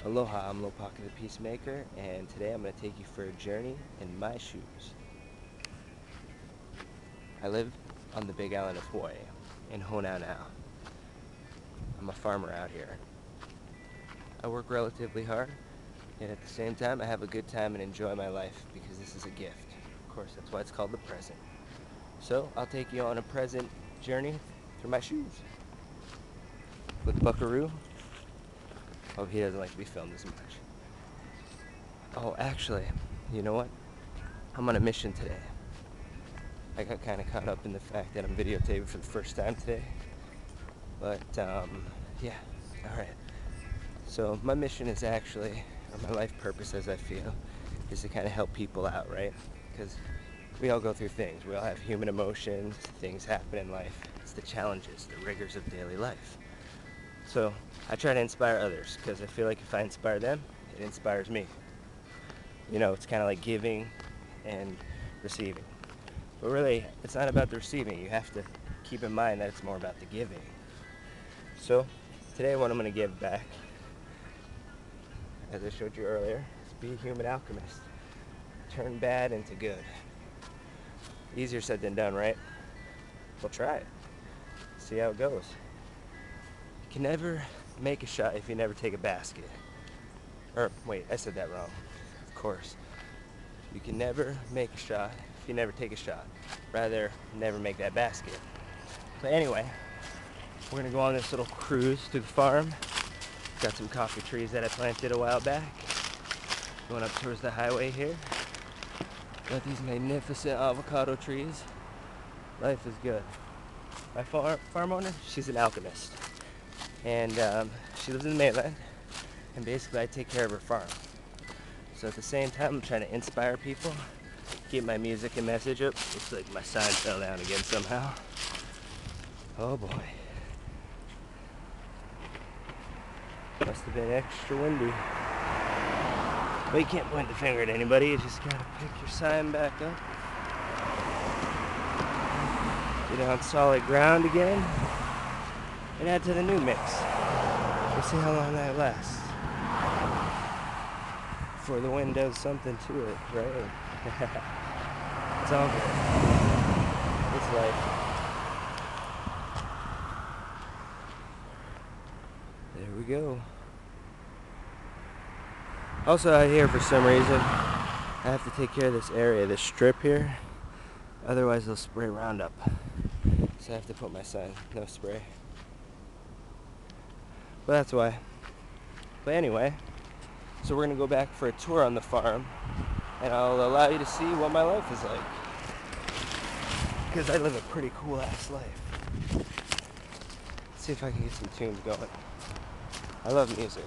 Aloha, I'm LopakathePeacemaker, and today I'm going to take you for a journey in my shoes. I live on the big island of Hawaii, in Honolulu. I'm a farmer out here. I work relatively hard, and at the same time I have a good time and enjoy my life because this is a gift. Of course, that's why it's called the present. So, I'll take you on a present journey through my shoes. With Buckaroo. Oh, he doesn't like to be filmed as much. Oh, actually, you know what? I'm on a mission today. I got kind of caught up in the fact that I'm videotaping for the first time today. But, yeah, alright. So, my mission is actually, or my life purpose as I feel, is to kind of help people out, right? Because we all go through things. We all have human emotions, things happen in life. It's the challenges, the rigors of daily life. So, I try to inspire others, because I feel like if I inspire them, it inspires me. You know, it's kind of like giving and receiving. But really, it's not about the receiving. You have to keep in mind that it's more about the giving. So, today what I'm going to give back, as I showed you earlier, is be a human alchemist. Turn bad into good. Easier said than done, right? Well, try it. See how it goes. You can never make a shot if you never take a basket. Or, wait, I said that wrong. Of course. You can never make a shot if you never take a shot. Rather, never make that basket. But anyway, we're going to go on this little cruise through the farm. Got some coffee trees that I planted a while back. Going up towards the highway here. Got these magnificent avocado trees. Life is good. My farm owner, she's an alchemist. And she lives in the mainland. And basically I take care of her farm. So at the same time I'm trying to inspire people. Keep my music and message up. Looks like my sign fell down again somehow. Oh boy. Must have been extra windy. But you can't point the finger at anybody, you just gotta pick your sign back up. Get on solid ground again. And add to the new mix. We'll see how long that lasts. Before the wind does something to it, right? It's all good. It's life. There we go. Also out here, for some reason, I have to take care of this area, this strip here. Otherwise they'll spray Roundup. So I have to put my sign, no spray. But that's why. But anyway, so we're gonna go back for a tour on the farm, and I'll allow you to see what my life is like. Because I live a pretty cool ass life. Let's see if I can get some tunes going. I love music.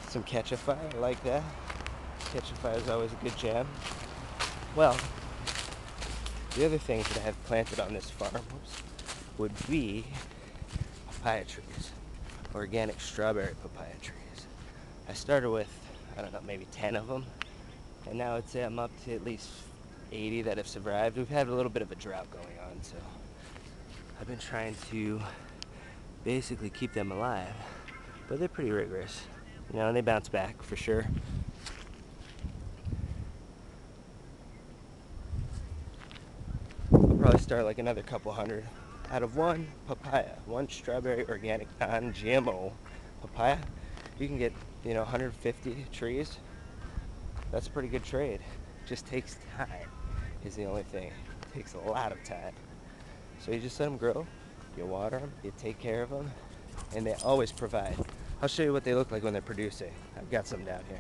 Some Catchify, I like that. Catchify is always a good jam. Well, the other things that I have planted on this farm would be papaya trees. Organic strawberry papaya trees. I started with, I don't know, maybe 10 of them. And now I'd say I'm up to at least 80 that have survived. We've had a little bit of a drought going on, so I've been trying to basically keep them alive. But they're pretty rigorous. You know, and they bounce back for sure. I'll probably start like another couple hundred out of one papaya, one strawberry organic non-GMO papaya. You can get, 150 trees. That's a pretty good trade. Just takes time is the only thing. It takes a lot of time. So you just let them grow, you water them, you take care of them, and they always provide. I'll show you what they look like when they're producing. I've got some down here.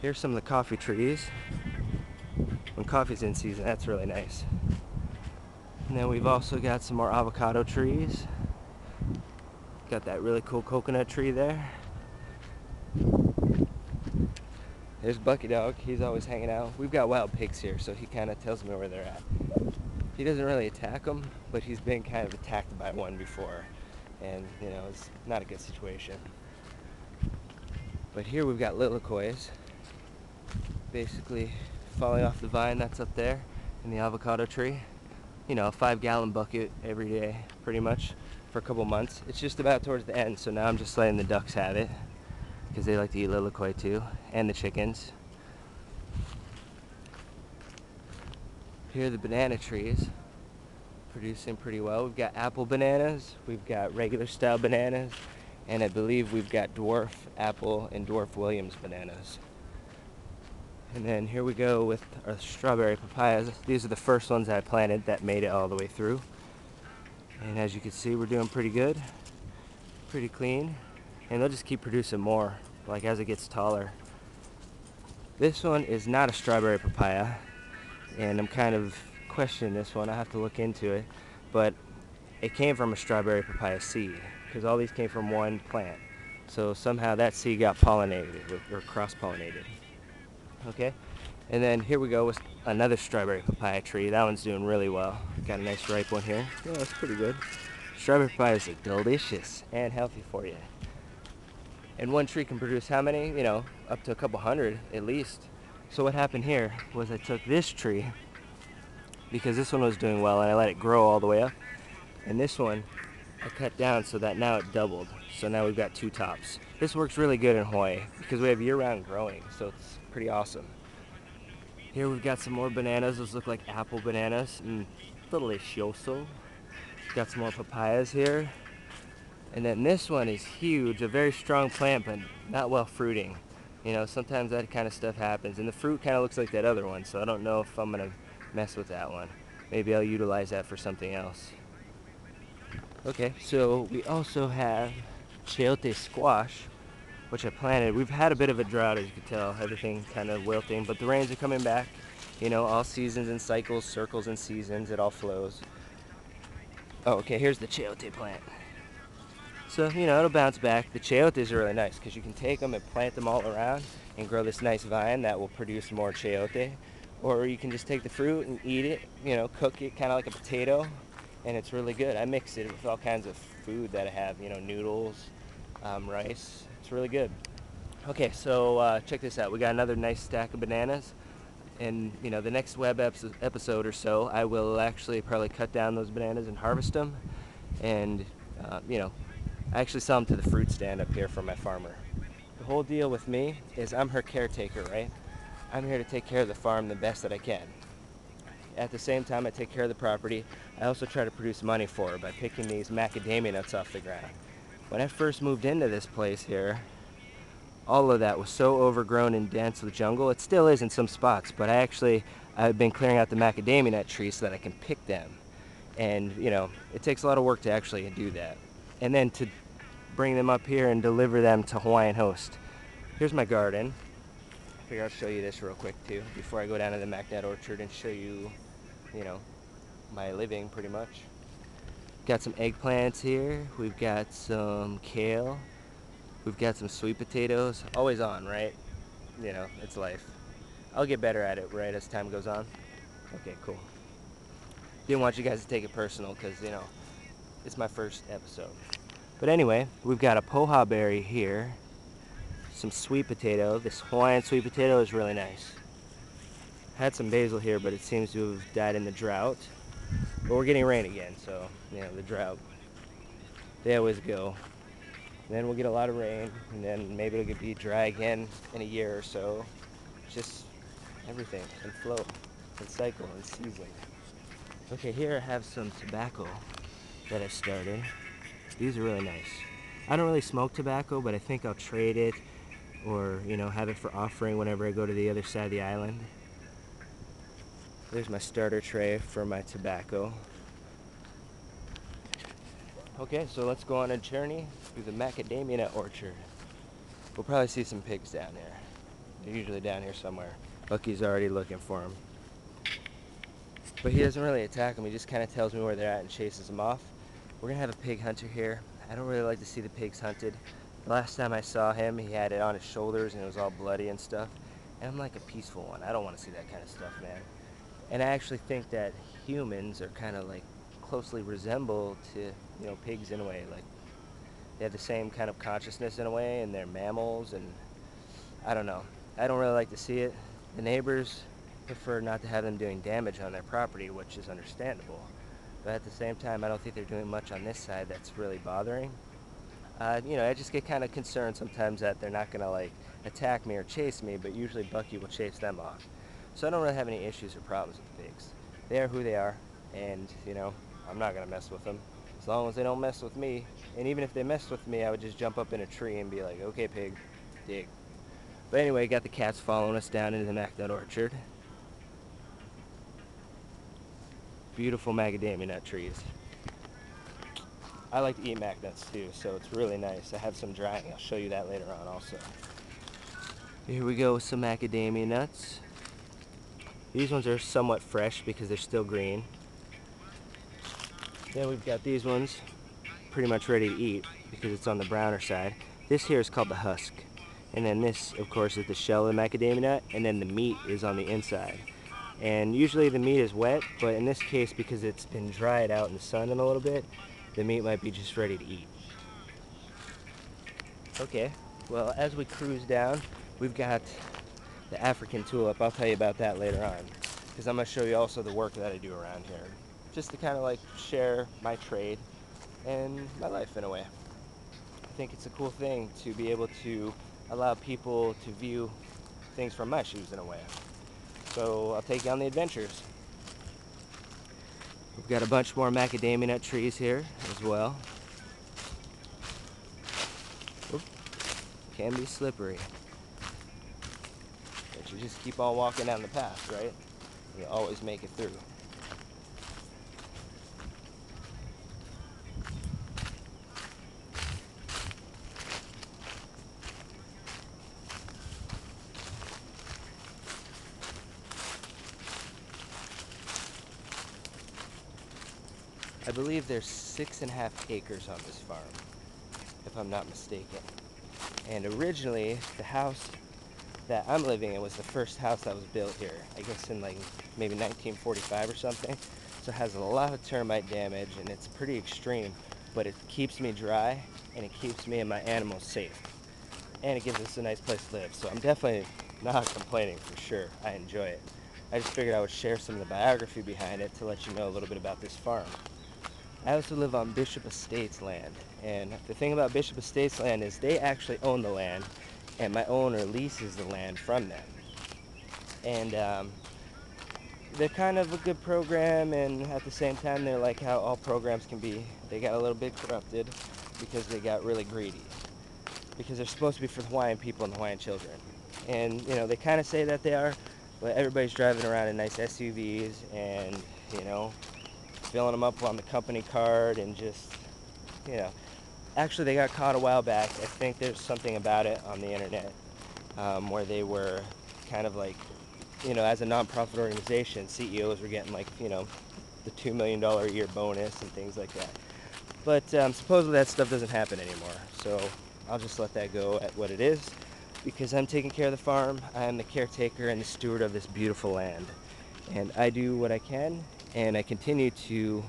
Here's some of the coffee trees. When coffee's in season, that's really nice. And then we've also got some more avocado trees. Got that really cool coconut tree there. There's Bucky Dog, he's always hanging out. We've got wild pigs here, so he kind of tells me where they're at. He doesn't really attack them, but he's been kind of attacked by one before. And, it's not a good situation. But here we've got lilacoys, basically falling off the vine that's up there in the avocado tree. you know, a 5-gallon bucket every day, pretty much, for a couple months. It's just about towards the end, so now I'm just letting the ducks have it, because they like to eat lilikoi too, and the chickens. Here are the banana trees, producing pretty well. We've got apple bananas, we've got regular style bananas, and I believe we've got dwarf apple and dwarf Williams bananas. And then here we go with our strawberry papayas. These are the first ones I planted that made it all the way through. And as you can see, we're doing pretty good, pretty clean. And they'll just keep producing more, like as it gets taller. This one is not a strawberry papaya, and I'm kind of questioning this one. I have to look into it. But it came from a strawberry papaya seed, because all these came from one plant. So somehow that seed got pollinated, or cross-pollinated. Okay, and then here we go with another strawberry papaya tree. That one's doing really well. Got a nice ripe one here. Yeah, that's pretty good. Strawberry papayas are delicious and healthy for you. And one tree can produce how many? You know, up to a couple hundred at least. So what happened here was I took this tree, because this one was doing well, and I let it grow all the way up. And this one I cut down so that now it doubled. So now we've got 2 tops. This works really good in Hawaii because we have year-round growing, so it's pretty awesome. Here we've got some more bananas. Those look like apple bananas. Delicioso. Got some more papayas here. And then this one is huge, a very strong plant, but not well fruiting. You know, sometimes that kind of stuff happens. And the fruit kind of looks like that other one, so I don't know if I'm going to mess with that one. Maybe I'll utilize that for something else. Okay, so we also have chayote squash, which I planted. We've had a bit of a drought, as you can tell, everything kind of wilting, but the rains are coming back. You know, all seasons and cycles, circles and seasons, it all flows. Oh, okay, here's the chayote plant. So, you know, it'll bounce back. The chayotes are really nice because you can take them and plant them all around and grow this nice vine that will produce more chayote. Or you can just take the fruit and eat it, you know, cook it kind of like a potato, and it's really good. I mix it with all kinds of food that I have, you know, noodles, rice. It's really good. Okay, so check this out. We got another nice stack of bananas, and you know, the next web episode or so, I will actually probably cut down those bananas and harvest them, and you know, I actually sell them to the fruit stand up here for my farmer. The whole deal with me is I'm her caretaker, right? I'm here to take care of the farm the best that I can. At the same time I take care of the property, I also try to produce money for her by picking these macadamia nuts off the ground. When I first moved into this place here, all of that was so overgrown and dense with jungle. It still is in some spots, but I've been clearing out the macadamia nut trees so that I can pick them. And you know, it takes a lot of work to actually do that. And then to bring them up here and deliver them to Hawaiian Host. Here's my garden. I figure I'll show you this real quick too, before I go down to the Macadamia Nut Orchard and show you, you know, my living pretty much. Got some eggplants here. We've got some kale. We've got some sweet potatoes. Always on, right? You know, it's life. I'll get better at it, right, as time goes on. Okay, cool. Didn't want you guys to take it personal because, you know, it's my first episode. But anyway, we've got a poha berry here. Some sweet potato. This Hawaiian sweet potato is really nice. Had some basil here, but it seems to have died in the drought. But we're getting rain again, so, you know, the drought. They always go. Then we'll get a lot of rain, and then maybe it'll be dry again in a year or so. Just everything, and flow, and cycle, and season. Okay, here I have some tobacco that I started. These are really nice. I don't really smoke tobacco, but I think I'll trade it, or, you know, have it for offering whenever I go to the other side of the island. There's my starter tray for my tobacco. Okay, so let's go on a journey through the Macadamia Nut Orchard. We'll probably see some pigs down here. They're usually down here somewhere. Bucky's already looking for them. But he doesn't really attack them. He just kind of tells me where they're at and chases them off. We're going to have a pig hunter here. I don't really like to see the pigs hunted. The last time I saw him, he had it on his shoulders and it was all bloody and stuff. And I'm like a peaceful one. I don't want to see that kind of stuff, man. And I actually think that humans are kind of like closely resemble to, you know, pigs in a way. Like they have the same kind of consciousness in a way, and they're mammals, and I don't know. I don't really like to see it. The neighbors, prefer not to have them doing damage on their property, which is understandable. But at the same time, I don't think they're doing much on this side that's really bothering. You know, I just get kind of concerned sometimes that they're not gonna like attack me or chase me, but usually Bucky will chase them off. So I don't really have any issues or problems with the pigs. They are who they are, and you know, I'm not gonna mess with them as long as they don't mess with me. And even if they messed with me, I would just jump up in a tree and be like, okay, pig, dig. But anyway, got the cats following us down into the Macadamia Nut Orchard. Beautiful macadamia nut trees. I like to eat mac nuts too, so it's really nice. I have some drying. I'll show you that later on also. Here we go with some macadamia nuts. These ones are somewhat fresh because they're still green. Then we've got these ones pretty much ready to eat because it's on the browner side. This here is called the husk. And then this, of course, is the shell of the macadamia nut, and then the meat is on the inside. And usually the meat is wet, but in this case, because it's been dried out in the sun in a little bit, the meat might be just ready to eat. Okay, well, as we cruise down, we've got the African tulip. I'll tell you about that later on, because I'm going to show you also the work that I do around here, just to kind of like share my trade and my life in a way. I think it's a cool thing to be able to allow people to view things from my shoes in a way. So I'll take you on the adventures. We've got a bunch more macadamia nut trees here as well. Oop, can be slippery. But you just keep on walking down the path, right? You always make it through. I believe there's 6.5 acres on this farm, if I'm not mistaken. And originally, the house that I'm living in was the first house that was built here, I guess in like maybe 1945 or something. So it has a lot of termite damage and it's pretty extreme, but it keeps me dry and it keeps me and my animals safe. And it gives us a nice place to live. So I'm definitely not complaining for sure. I enjoy it. I just figured I would share some of the biography behind it to let you know a little bit about this farm. I also live on Bishop Estates land, and the thing about Bishop Estates land is they actually own the land, and my owner leases the land from them. And they're kind of a good program, and at the same time they're like how all programs can be. They got a little bit corrupted because they got really greedy, because they're supposed to be for the Hawaiian people and the Hawaiian children. And you know, they kind of say that they are, but everybody's driving around in nice SUVs and, you know, filling them up on the company card and just, you know. Actually, they got caught a while back. I think there's something about it on the internet where they were kind of like, you know, as a non-profit organization, CEOs were getting like, you know, the $2 million a year bonus and things like that. But supposedly that stuff doesn't happen anymore. So I'll just let that go at what it is, because I'm taking care of the farm. I am the caretaker and the steward of this beautiful land. And I do what I can, and I continue to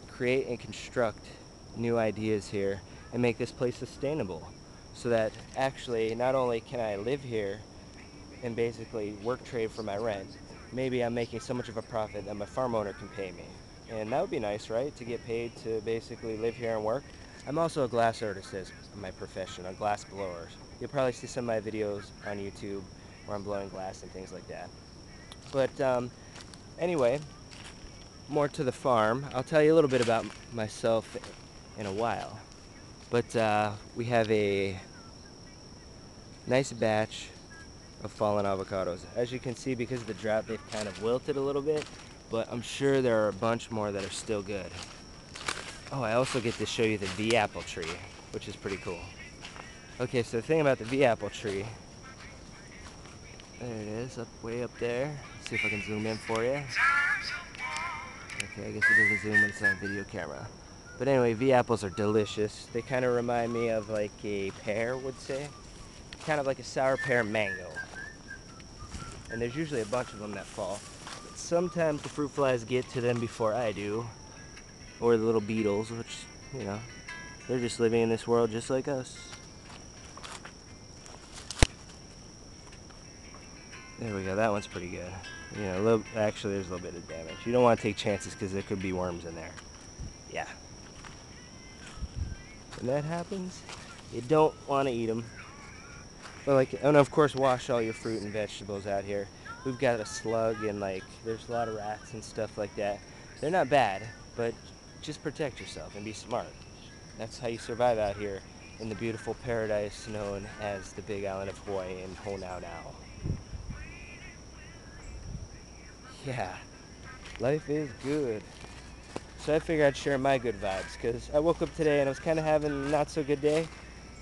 create and construct new ideas here and make this place sustainable, so that actually not only can I live here and basically work trade for my rent, maybe I'm making so much of a profit that my farm owner can pay me. And that would be nice, right? To get paid to basically live here and work. I'm also a glass artist as my profession, a glass blower. You'll probably see some of my videos on YouTube where I'm blowing glass and things like that. But anyway, more to the farm. I'll tell you a little bit about myself in a while. But we have a nice batch of fallen avocados. As you can see, because of the drought, they've kind of wilted a little bit, but I'm sure there are a bunch more that are still good. Oh, I also get to show you the V-apple tree, which is pretty cool. Okay, so the thing about the V-apple tree, there it is, way up there. Let's see if I can zoom in for you. Okay, I guess it doesn't zoom when it's on a video camera. But anyway, V-apples are delicious. They kind of remind me of like a pear would say. Kind of like a sour pear mango. And there's usually a bunch of them that fall. But sometimes the fruit flies get to them before I do. Or the little beetles, which, you know, they're just living in this world just like us. There we go, that one's pretty good. You know, a little, actually there's a little bit of damage. You don't want to take chances because there could be worms in there. Yeah. When that happens, you don't want to eat them. But like, and of course wash all your fruit and vegetables out here. We've got a slug and like, there's a lot of rats and stuff like that. They're not bad, but just protect yourself and be smart. That's how you survive out here in the beautiful paradise known as the Big Island of Hawaii in Honaunau. Yeah, life is good. So I figured I'd share my good vibes because I woke up today and I was kind of having a not so good day,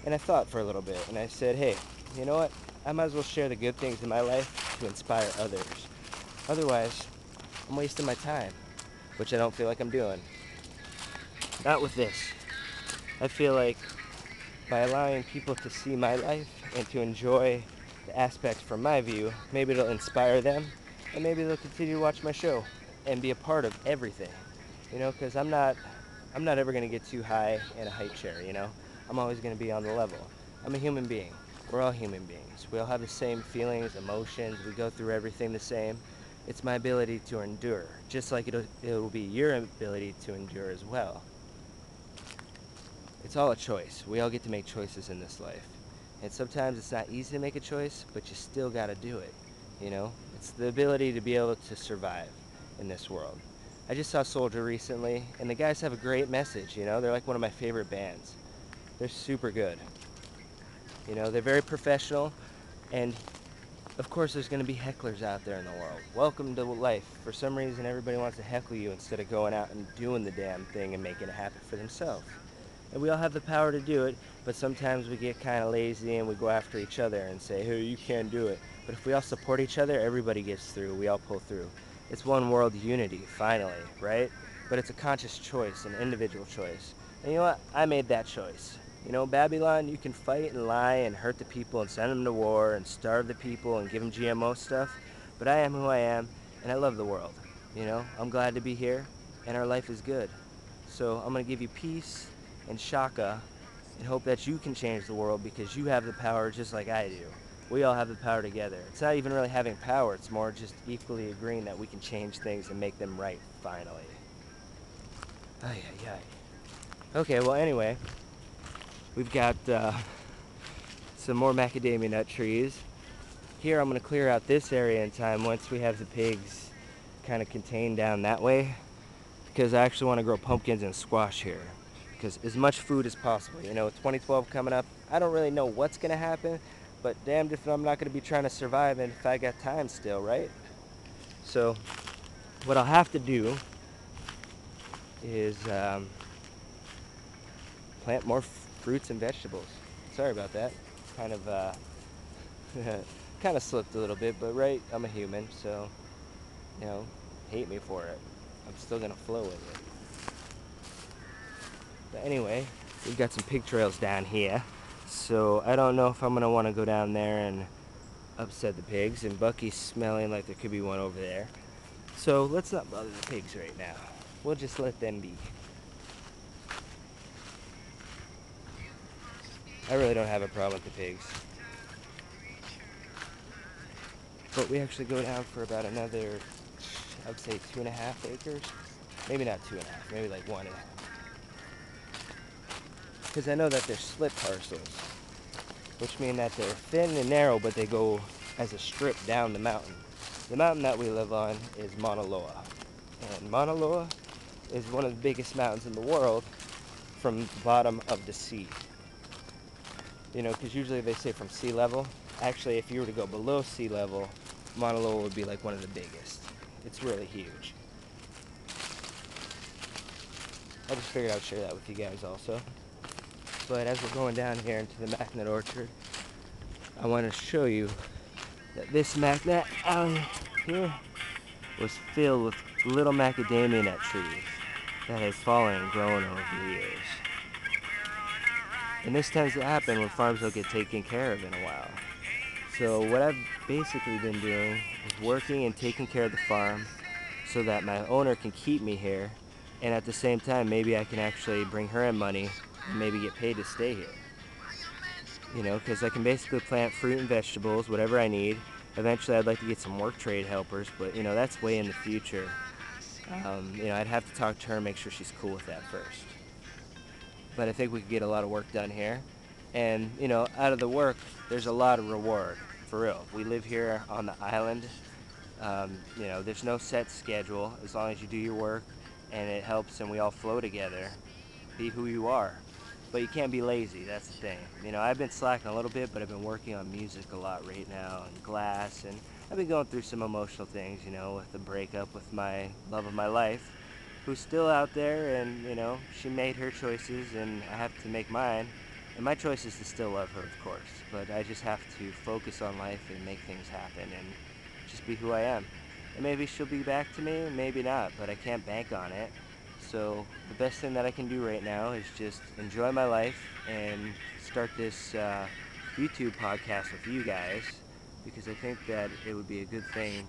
and I thought for a little bit and I said, hey, you know what? I might as well share the good things in my life to inspire others. Otherwise, I'm wasting my time, which I don't feel like I'm doing. Not with this. I feel like by allowing people to see my life and to enjoy the aspects from my view, maybe it'll inspire them and maybe they'll continue to watch my show and be a part of everything. You know, because I'm not ever going to get too high in a hype chair, you know? I'm always going to be on the level. I'm a human being. We're all human beings. We all have the same feelings, emotions. We go through everything the same. It's my ability to endure, just like it'll be your ability to endure as well. It's all a choice. We all get to make choices in this life. And sometimes it's not easy to make a choice, but you still got to do it, you know? It's the ability to be able to survive in this world. I just saw Soldier recently, and the guys have a great message, you know? They're like one of my favorite bands. They're super good. You know, they're very professional, and of course there's going to be hecklers out there in the world. Welcome to life. For some reason, everybody wants to heckle you instead of going out and doing the damn thing and making it happen for themselves. And we all have the power to do it, but sometimes we get kind of lazy and we go after each other and say, hey, you can't do it. But if we all support each other, everybody gets through. We all pull through. It's one world unity, finally, right? But it's a conscious choice, an individual choice. And you know what? I made that choice. You know, Babylon, you can fight and lie and hurt the people and send them to war and starve the people and give them GMO stuff. But I am who I am, and I love the world. You know, I'm glad to be here, and our life is good. So I'm going to give you peace and shaka and hope that you can change the world because you have the power just like I do. We all have the power together. It's not even really having power, it's more just equally agreeing that we can change things and make them right, finally. Ay, ay, ay. Okay, well anyway, we've got some more macadamia nut trees. Here I'm going to clear out this area in time once we have the pigs kind of contained down that way, because I actually want to grow pumpkins and squash here. Because as much food as possible, you know, 2012 coming up, I don't really know what's going to happen, but damned if I'm not going to be trying to survive and if I got time still, right? So what I'll have to do is plant more fruits and vegetables. Sorry about that. Kind of kind of slipped a little bit, but right, I'm a human, so, you know, hate me for it. I'm still going to flow with it. But anyway, we've got some pig trails down here, so I don't know if I'm going to want to go down there and upset the pigs, and Bucky's smelling like there could be one over there. So let's not bother the pigs right now. We'll just let them be. I really don't have a problem with the pigs. But we actually go down for about another, I would say 2.5 acres. Maybe not 2.5, maybe like 1.5. Because I know that they're split parcels, which mean that they're thin and narrow, but they go as a strip down the mountain. The mountain that we live on is Mauna Loa. And Mauna Loa is one of the biggest mountains in the world from the bottom of the sea. You know, because usually they say from sea level. Actually, if you were to go below sea level, Mauna Loa would be like one of the biggest. It's really huge. I just figured I'd share that with you guys also. But as we're going down here into the Macadamia Nut Orchard, I want to show you that this Macadamia out here was filled with little macadamia nut trees that has fallen and grown over the years. And this tends to happen when farms don't get taken care of in a while. So what I've basically been doing is working and taking care of the farm so that my owner can keep me here, and at the same time maybe I can actually bring her in money and maybe get paid to stay here. You know, because I can basically plant fruit and vegetables, whatever I need, Eventually I'd like to get some work trade helpers, but you know, that's way in the future. You know, I'd have to talk to her and make sure she's cool with that first. But I think we could get a lot of work done here. And, you know, out of the work, there's a lot of reward, for real. We live here on the island. You know, there's no set schedule as long as you do your work and it helps and we all flow together. Be who you are. But you can't be lazy, that's the thing. You know, I've been slacking a little bit, but I've been working on music a lot right now and glass, and I've been going through some emotional things, you know, with the breakup with my love of my life, who's still out there, and, you know, she made her choices and I have to make mine. And my choice is to still love her, of course, but I just have to focus on life and make things happen and just be who I am. And maybe she'll be back to me, maybe not, but I can't bank on it. So the best thing that I can do right now is just enjoy my life and start this YouTube podcast with you guys, because I think that it would be a good thing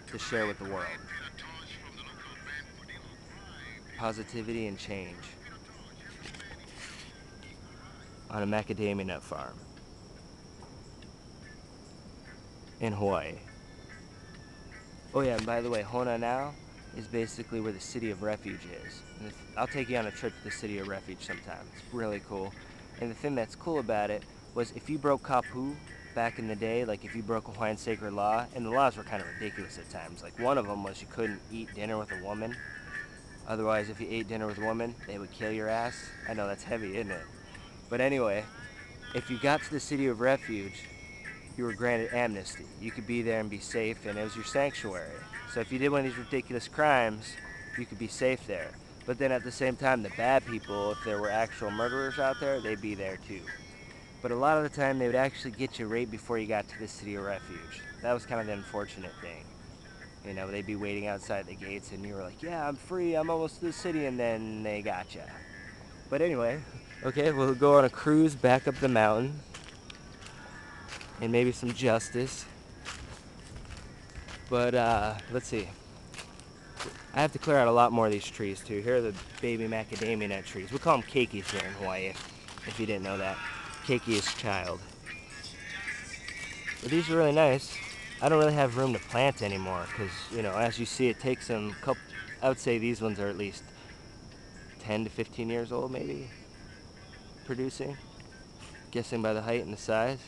to share with the world. Positivity and change on a macadamia nut farm in Hawaii. Oh yeah, and by the way, Hona now is basically where the city of Refuge is. And I'll take you on a trip to the city of Refuge sometime. It's really cool. And the thing that's cool about it was if you broke kapu back in the day, like if you broke Hawaiian sacred law, and the laws were kind of ridiculous at times. Like one of them was you couldn't eat dinner with a woman. Otherwise, if you ate dinner with a woman, they would kill your ass. I know that's heavy, isn't it? But anyway, if you got to the city of Refuge, you were granted amnesty. You could be there and be safe, and it was your sanctuary. So if you did one of these ridiculous crimes, you could be safe there. But then at the same time, the bad people, if there were actual murderers out there, they'd be there too. But a lot of the time, they would actually get you right before you got to the city of Refuge. That was kind of the unfortunate thing. You know, they'd be waiting outside the gates, and you were like, yeah, I'm free, I'm almost to the city, and then they got you. But anyway, okay, we'll go on a cruise back up the mountain, and maybe some justice. But let's see. I have to clear out a lot more of these trees too. Here are the baby macadamia nut trees. We call them keikis here in Hawaii, if you didn't know that. Keiki is child. But these are really nice. I don't really have room to plant anymore because, you know, as you see, it takes them a couple, I would say these ones are at least 10 to 15 years old maybe, producing. Guessing by the height and the size.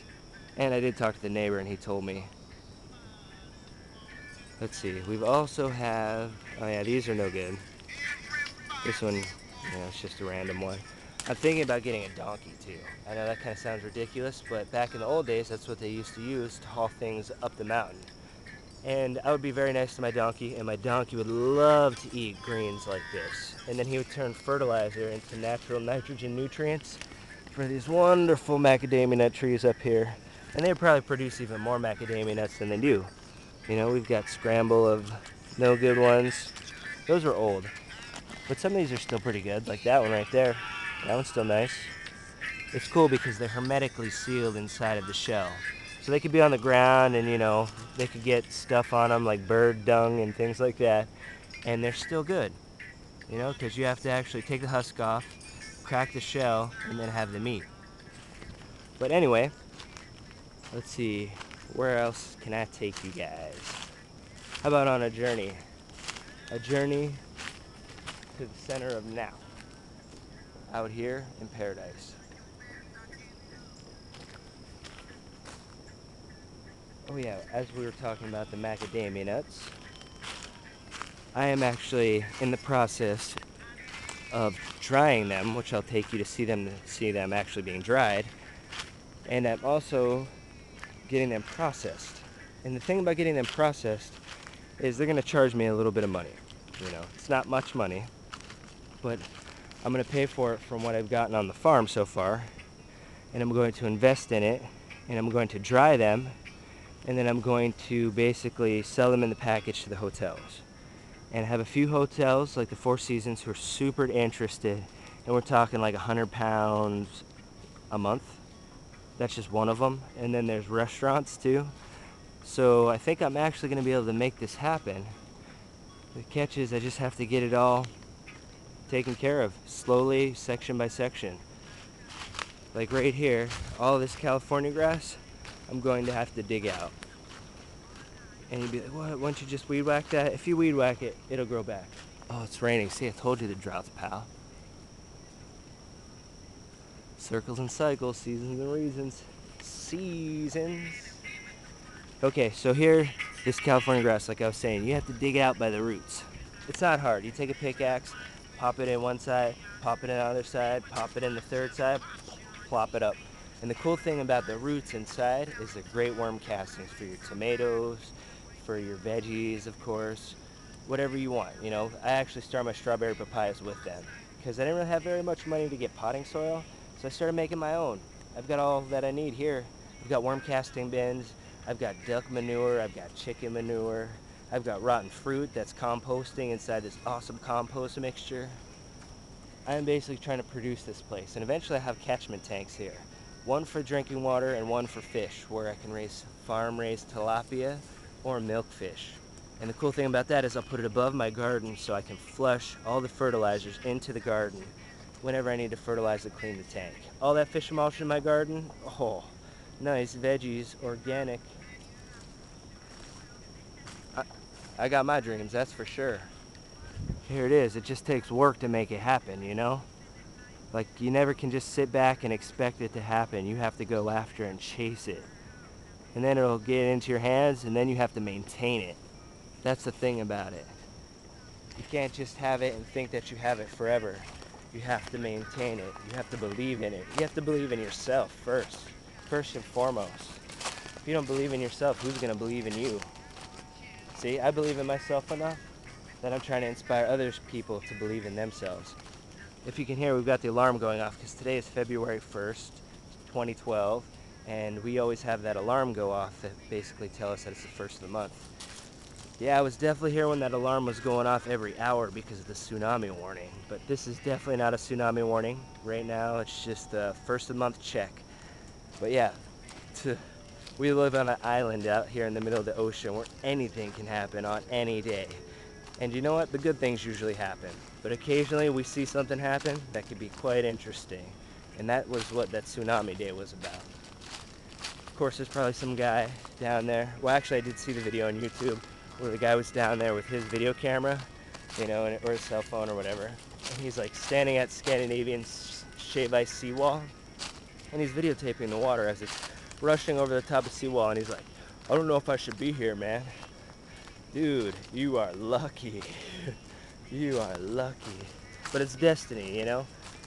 And I did talk to the neighbor and he told me. Let's see, we've also have, oh yeah, these are no good. This one, you know, it's just a random one. I'm thinking about getting a donkey too. I know that kind of sounds ridiculous, but back in the old days, that's what they used to use to haul things up the mountain. And I would be very nice to my donkey, and my donkey would love to eat greens like this. And then he would turn fertilizer into natural nitrogen nutrients for these wonderful macadamia nut trees up here. And they would probably produce even more macadamia nuts than they do. You know, we've got scramble of no good ones. Those are old. But some of these are still pretty good, like that one right there. That one's still nice. It's cool because they're hermetically sealed inside of the shell. So they could be on the ground and, you know, they could get stuff on them like bird dung and things like that. And they're still good, you know, because you have to actually take the husk off, crack the shell, and then have the meat. But anyway, let's see, where else can I take you guys? How about on a journey? A journey to the center of now. Out here in paradise. Oh yeah, as we were talking about the macadamia nuts, I am actually in the process of drying them, which I'll take you to see them actually being dried. And I'm also getting them processed. And the thing about getting them processed is they're gonna charge me a little bit of money. You know, it's not much money, but I'm gonna pay for it from what I've gotten on the farm so far. And I'm going to invest in it, and I'm going to dry them, and then I'm going to basically sell them in the package to the hotels. And I have a few hotels, like the Four Seasons, who are super interested, and we're talking like £100 a month. That's just one of them. And then there's restaurants too. So I think I'm actually going to be able to make this happen. The catch is I just have to get it all taken care of, slowly, section by section. Like right here, all this California grass, I'm going to have to dig out. And you'd be like, what, why don't you just weed whack that? If you weed whack it, it'll grow back. Oh, it's raining. See, I told you the droughts, pal. Circles and cycles, seasons and reasons. Seasons. Okay, so here, this California grass, like I was saying, you have to dig it out by the roots. It's not hard. You take a pickaxe, pop it in one side, pop it in the other side, pop it in the third side, plop it up. And the cool thing about the roots inside is they're great worm castings for your tomatoes, for your veggies, of course, whatever you want. You know, I actually started my strawberry papayas with them because I didn't really have very much money to get potting soil, so I started making my own. I've got all that I need here. I've got worm casting bins, I've got duck manure, I've got chicken manure, I've got rotten fruit that's composting inside this awesome compost mixture. I'm basically trying to produce this place, and eventually I have catchment tanks here. One for drinking water and one for fish, where I can raise farm-raised tilapia or milkfish. And the cool thing about that is I'll put it above my garden so I can flush all the fertilizers into the garden whenever I need to fertilize and clean the tank. All that fish emulsion in my garden, oh, nice veggies, organic. I got my dreams, that's for sure. Here it is. It just takes work to make it happen, you know? Like, you never can just sit back and expect it to happen. You have to go after and chase it. And then it'll get into your hands, and then you have to maintain it. That's the thing about it. You can't just have it and think that you have it forever. You have to maintain it. You have to believe in it. You have to believe in yourself first and foremost. If you don't believe in yourself, who's gonna believe in you? See, I believe in myself enough that I'm trying to inspire other people to believe in themselves. If you can hear, we've got the alarm going off because today is February 1st, 2012, and we always have that alarm go off that basically tell us that it's the first of the month. Yeah, I was definitely here when that alarm was going off every hour because of the tsunami warning, but this is definitely not a tsunami warning. Right now, it's just a first of the month check. But yeah, we live on an island out here in the middle of the ocean where anything can happen on any day. And you know what? The good things usually happen. But occasionally we see something happen that could be quite interesting. And that was what that tsunami day was about. Of course, there's probably some guy down there. Well, actually, I did see the video on YouTube where the guy was down there with his video camera, you know, or his cell phone or whatever. And he's like standing at Scandinavian shaved ice seawall. And he's videotaping the water as it's rushing over the top of the seawall. And he's like, I don't know if I should be here, man. Dude, you are lucky. You are lucky. But it's destiny, you know?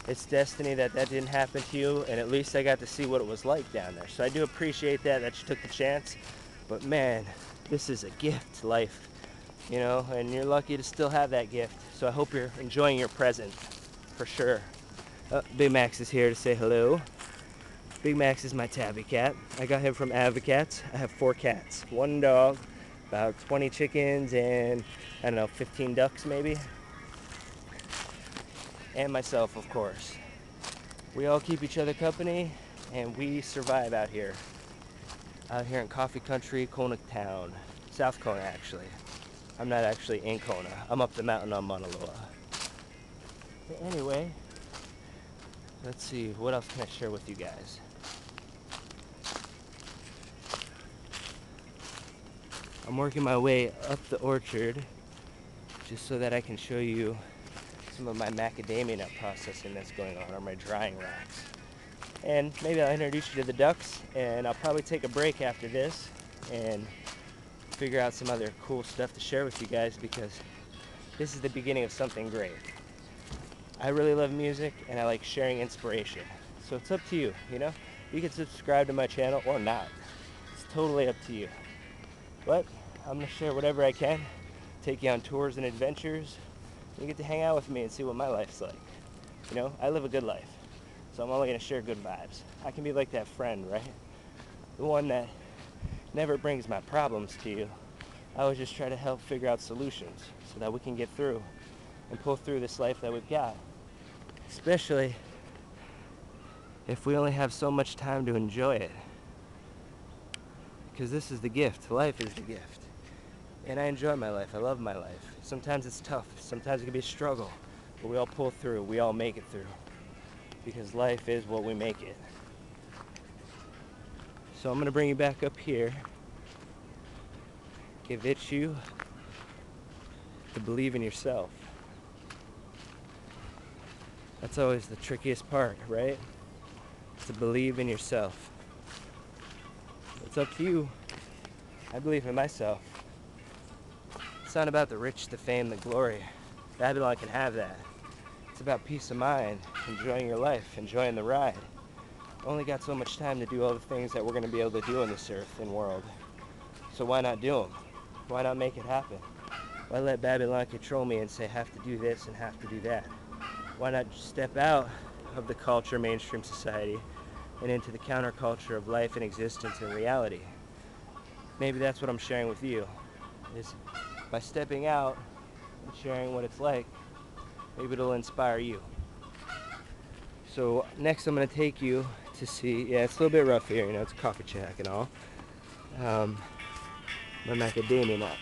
It's destiny that didn't happen to you, and at least I got to see what it was like down there. So I do appreciate that you took the chance. But man, this is a gift to life, you know? And you're lucky to still have that gift. So I hope you're enjoying your present, for sure. Big Max is here to say hello. Big Max is my tabby cat. I got him from Avocats. I have 4 cats, 1 dog, about 20 chickens, and I don't know, 15 ducks maybe. And myself, of course. We all keep each other company, and we survive out here in coffee country, Kona town. South Kona, actually. I'm not actually in Kona. I'm up the mountain on Mauna Loa. But anyway, let's see, what else can I share with you guys? I'm working my way up the orchard just so that I can show you some of my macadamia nut processing that's going on, or my drying racks. And maybe I'll introduce you to the ducks, and I'll probably take a break after this and figure out some other cool stuff to share with you guys, because this is the beginning of something great. I really love music, and I like sharing inspiration. So it's up to you, you know? You can subscribe to my channel or not. It's totally up to you. But I'm gonna share whatever I can, take you on tours and adventures. You get to hang out with me and see what my life's like. You know, I live a good life, so I'm only gonna share good vibes. I can be like that friend, right? The one that never brings my problems to you. I always just try to help figure out solutions so that we can get through and pull through this life that we've got. Especially if we only have so much time to enjoy it. Because this is the gift. Life is the gift. And I enjoy my life. I love my life. Sometimes it's tough. Sometimes it can be a struggle. But we all pull through. We all make it through. Because life is what we make it. So I'm going to bring you back up here. convince you to believe in yourself. That's always the trickiest part, right? It's to believe in yourself. It's up to you. I believe in myself. It's not about the rich, the fame, the glory. Babylon can have that. It's about peace of mind, enjoying your life, enjoying the ride. Only got so much time to do all the things that we're going to be able to do on this earth and world. So why not do them? Why not make it happen? Why let Babylon control me and say have to do this and have to do that? Why not step out of the culture, mainstream society, and into the counterculture of life and existence and reality? Maybe that's what I'm sharing with you, is by stepping out and sharing what it's like, maybe it'll inspire you. So next I'm going to take you to see, yeah, it's a little bit rough here, you know, it's a coffee shack and all. My macadamia nut.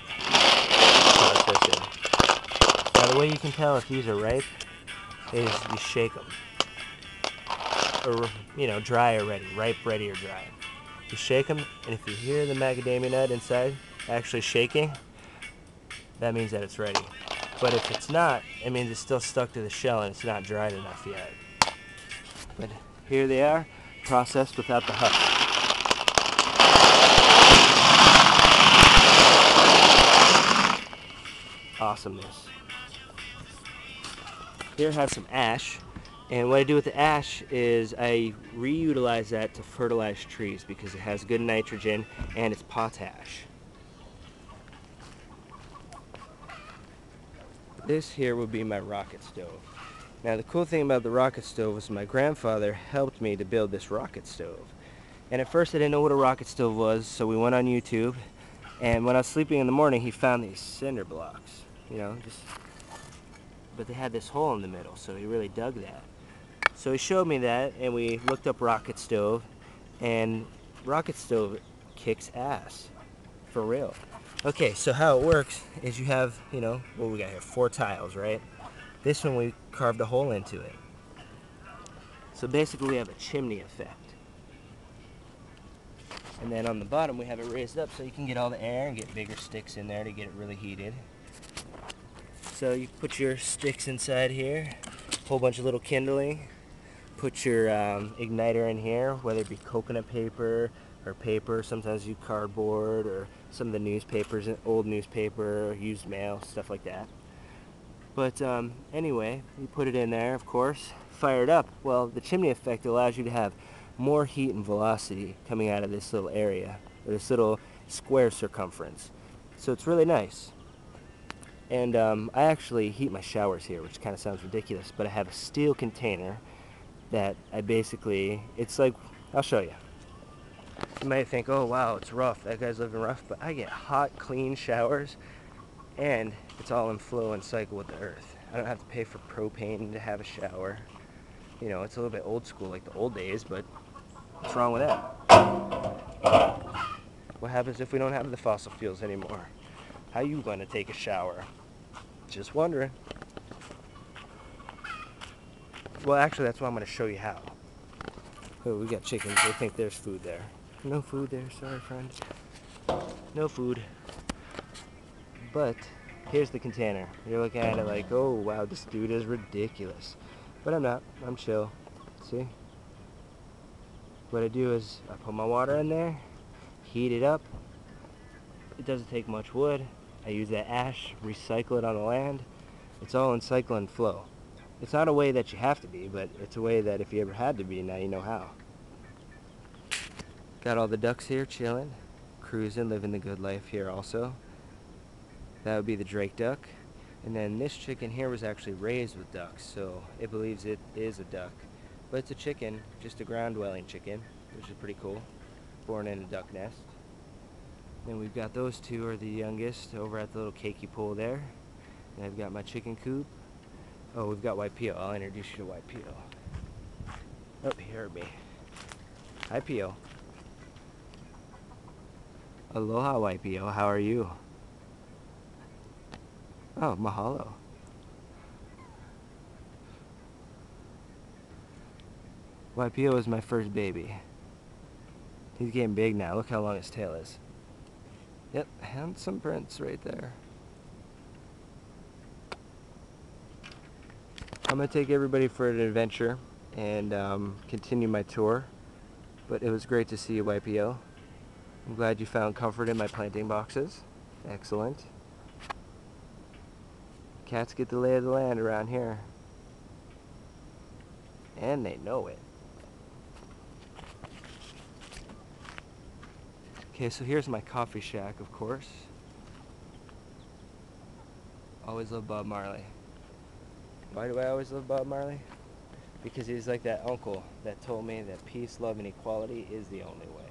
Now the way you can tell if these are ripe is you shake them. Or, you know, dry or ready. Ripe, ready, or dry. You shake them, and if you hear the macadamia nut inside actually shaking, that means that it's ready. But if it's not, it means it's still stuck to the shell and it's not dried enough yet. But here they are, processed without the husk. Awesomeness. Here I have some ash, and what I do with the ash is I reutilize that to fertilize trees because it has good nitrogen and it's potash. This here would be my rocket stove. Now the cool thing about the rocket stove was my grandfather helped me to build this rocket stove. And at first I didn't know what a rocket stove was, so we went on YouTube, and when I was sleeping in the morning he found these cinder blocks, you know, but they had this hole in the middle, so he really dug that. So he showed me that, and we looked up rocket stove, and rocket stove kicks ass, for real. Okay, so how it works is you have, you know, what we got here, 4 tiles, right? This one we carved a hole into it. So basically we have a chimney effect. And then on the bottom we have it raised up so you can get all the air and get bigger sticks in there to get it really heated. So you put your sticks inside here, a whole bunch of little kindling, put your igniter in here, whether it be coconut paper or paper, sometimes you cardboard or some of the newspapers, old newspaper, used mail, stuff like that. But anyway, you put it in there, of course, fire it up. Well, the chimney effect allows you to have more heat and velocity coming out of this little area, or this little square circumference. So it's really nice. And I actually heat my showers here, which kind of sounds ridiculous, but I have a steel container that I basically, it's like, I'll show you. You might think, oh wow, it's rough, that guy's living rough, but I get hot, clean showers, and it's all in flow and cycle with the earth. I don't have to pay for propane to have a shower. You know, it's a little bit old school like the old days, but what's wrong with that? What happens if we don't have the fossil fuels anymore? How you gonna take a shower? Just wondering. Well, actually, that's why I'm gonna show you how. Oh, we got chickens. They think there's food there. No food there, sorry, friend. No food. But here's the container. You're looking at it like, oh wow, this dude is ridiculous. But I'm not. I'm chill. See? What I do is I put my water in there, heat it up. It doesn't take much wood. I use that ash, recycle it on the land. It's all in cycle and flow. It's not a way that you have to be, but it's a way that if you ever had to be, now you know how. Got all the ducks here chilling, cruising, living the good life here also. That would be the Drake duck. And then this chicken here was actually raised with ducks, so it believes it is a duck. But it's a chicken, just a ground-dwelling chicken, which is pretty cool. Born in a duck nest. Then we've got those two are the youngest over at the little cakey pool there. And I've got my chicken coop. Oh, we've got White Pio. I'll introduce you to White Pio. Oh, he heard me. Hi, Pio. Aloha, White Pio. How are you? Oh, mahalo. White Pio is my first baby. He's getting big now. Look how long his tail is. Yep, handsome prince right there. I'm going to take everybody for an adventure and continue my tour. But it was great to see you, YPO. I'm glad you found comfort in my planting boxes. Excellent. Cats get the lay of the land around here. And they know it. Okay, so here's my coffee shack, of course. Always love Bob Marley. Why do I always love Bob Marley? Because he's like that uncle that told me that peace, love, and equality is the only way.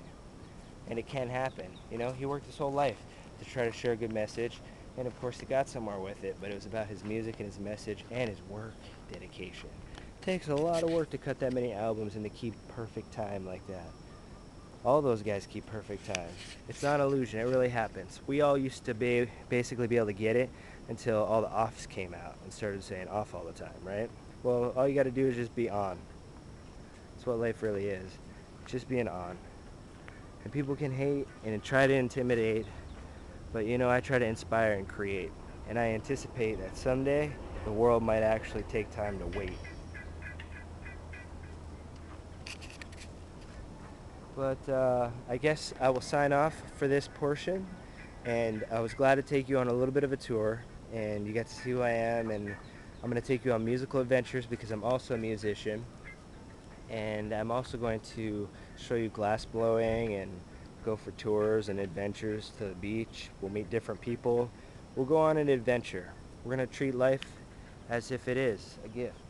And it can happen. You know, he worked his whole life to try to share a good message. And of course he got somewhere with it, but it was about his music and his message and his work dedication. It takes a lot of work to cut that many albums and to keep perfect time like that. All those guys keep perfect time. It's not an illusion, it really happens. We all used to basically be able to get it until all the offs came out and started saying off all the time, right? Well, all you gotta do is just be on. That's what life really is. Just being on. And people can hate and try to intimidate, but you know, I try to inspire and create. And I anticipate that someday the world might actually take time to wait. But I guess I will sign off for this portion. And I was glad to take you on a little bit of a tour. And you got to see who I am. And I'm going to take you on musical adventures because I'm also a musician. And I'm also going to show you glass blowing and go for tours and adventures to the beach. We'll meet different people. We'll go on an adventure. We're going to treat life as if it is a gift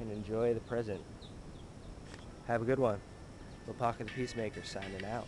and enjoy the present. Have a good one. Lopaka the Peacemaker signing out.